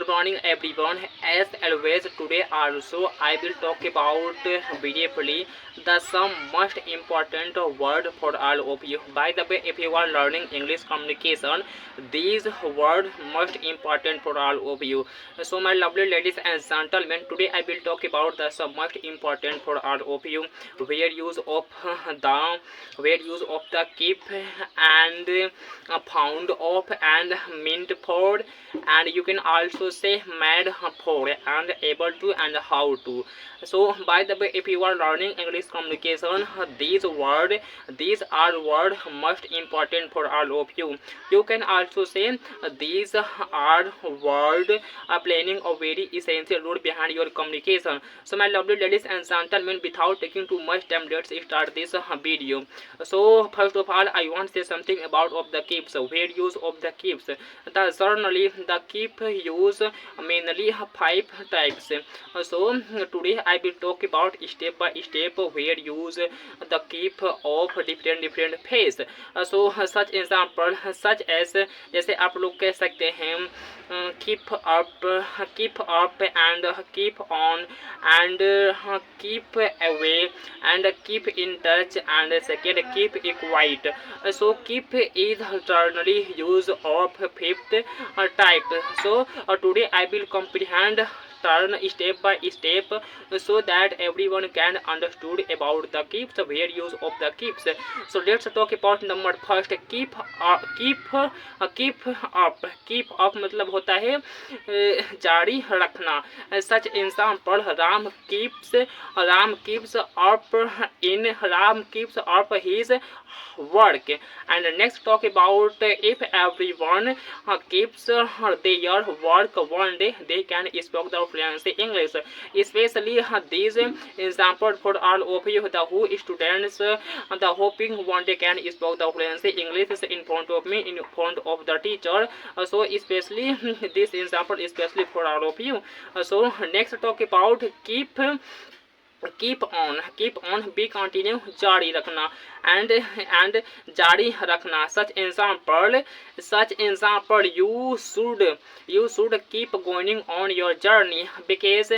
Good morning everyone. As always, today also I will talk about briefly the some most important word for all of you. By the way, if you are learning English communication, these words most important for all of you. So my lovely ladies and gentlemen, today I will talk about the some most important for all of you. Where use of the keep and pound of and mint for, and you can also say mad for and able to and how to. So by the way, if you are learning English communication, these are word most important for all of you. You can also say these are word playing a very essential role behind your communication. So my lovely ladies and gentlemen, without taking too much time, let's start this video. So first of all, I want to say something about of the keeps. Where use of the keeps. Generally the keep use mainly 5 types. So today I will talk about step by step where use the keep of different phase. So such example such as जैसे आप लोग कह सकते हैं keep up and keep on and keep away and keep in touch, and second keep quiet. So keep is generally use of fifth type. So today I will comprehend turn step by step so that everyone can understood about the keeps, where use of the keeps. So let's talk about number first, keep up मतलब होता है जारी रखना. सच example Ram keeps up his work. And next talk about if everyone keeps their work one day, they can speak the fluency English. Especially these example for all of you, the who students the hoping one day can speak the fluency English is in front of me, in front of the teacher. So especially this example especially for all of you. So next talk about keep on be continue जारी रखना and जारी रखना. such example you should keep going on your journey, because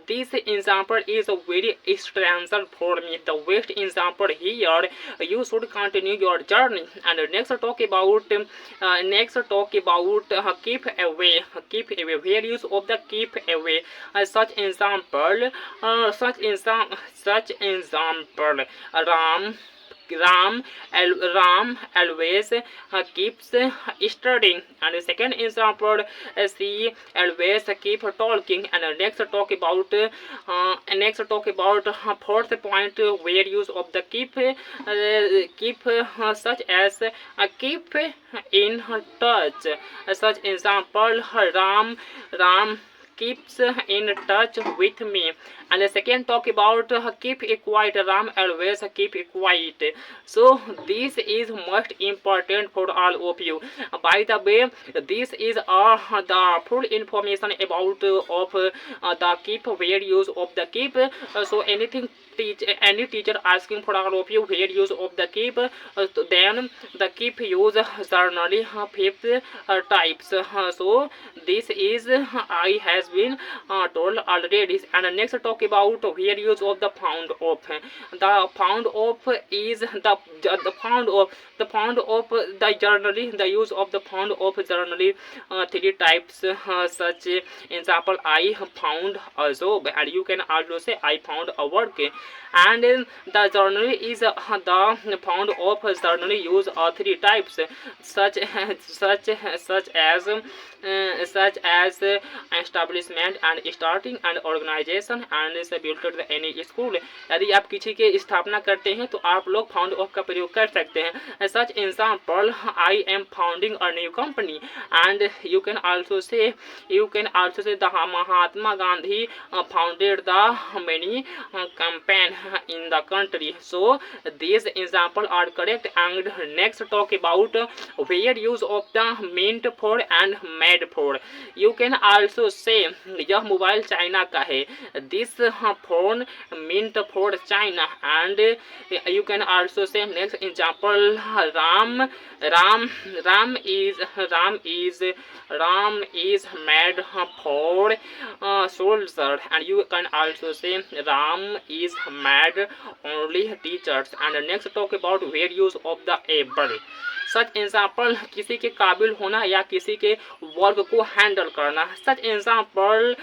this example is a very essential for me. The best example here, you should continue your journey. And next talk about keep away, where use of the keep away. Such example Ram always keeps studying. And the second example, she always keep talking. And next talk about fourth point, where use of the keep such as keep in touch. Such example Ram keeps in touch with me. And the second talk about keep quiet, Ram always keep quiet. So this is most important for all of you. By the way, this is the full information about of the keep, where use of the keep. So any teacher asking for all of you where use of the keep, then the keep use generally fifth types. So this is I has been told already. And next talk about where use of the pound of. The pound of is the pound of the generally the use of the pound of generally three types. Such example I found a job, and you can also say I found a work. And the generally is the pound of generally use three types, such as establishment and starting and organization and built any school. यदि आप किसी के स्थापना करते हैं तो आप लोग फाउंड ऑफ का प्रयोग कर सकते हैं. Such example I am founding a new company. And you can also say the Mahatma Gandhi founded the many campaign in the country. So these examples are correct. And next talk about where use of the mint for and made for. You can also also say यह mobile China का है. This phone meant for China. And you can also say next example, Ram Ram Ram is Ram is Ram is made for soldier. And you can also say Ram is made only teachers. And next talk about where use of the able. Such example किसी के काबिल होना या किसी के work को handle करना. Such example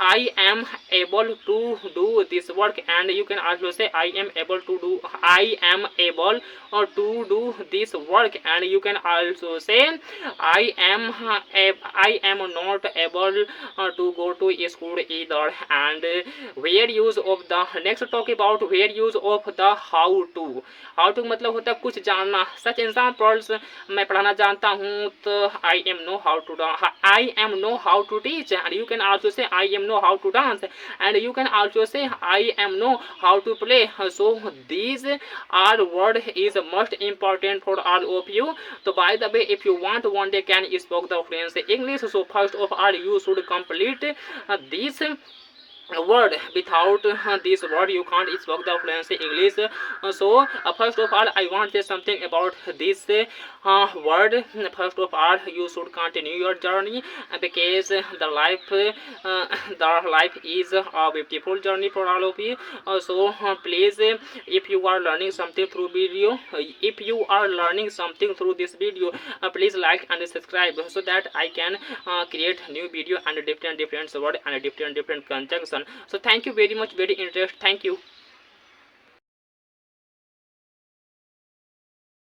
I am able to do this work. And you can also say I am able to do this work. And you can also say I am not able to go to school either. And where use of the next talk about where use of the how to मतलब होता है कुछ जानना. Such examples मैं पढ़ाना जानता हूँ तो I am know how to teach. And you can also say I am know how to dance. And you can also say I am know how to play. So these are word is most important for all of you. So by the way, if you want one day can speak the fluency English, so first of all you should complete this word. Without this word you can't speak the fluency English. So first of all I want to say something about this word. First of all you should continue your journey because the life is a beautiful journey for all of you. So please, if you are learning something through this video, please like and subscribe so that I can create new video and different word and different conjunction. So thank you very much, very interesting. Thank you.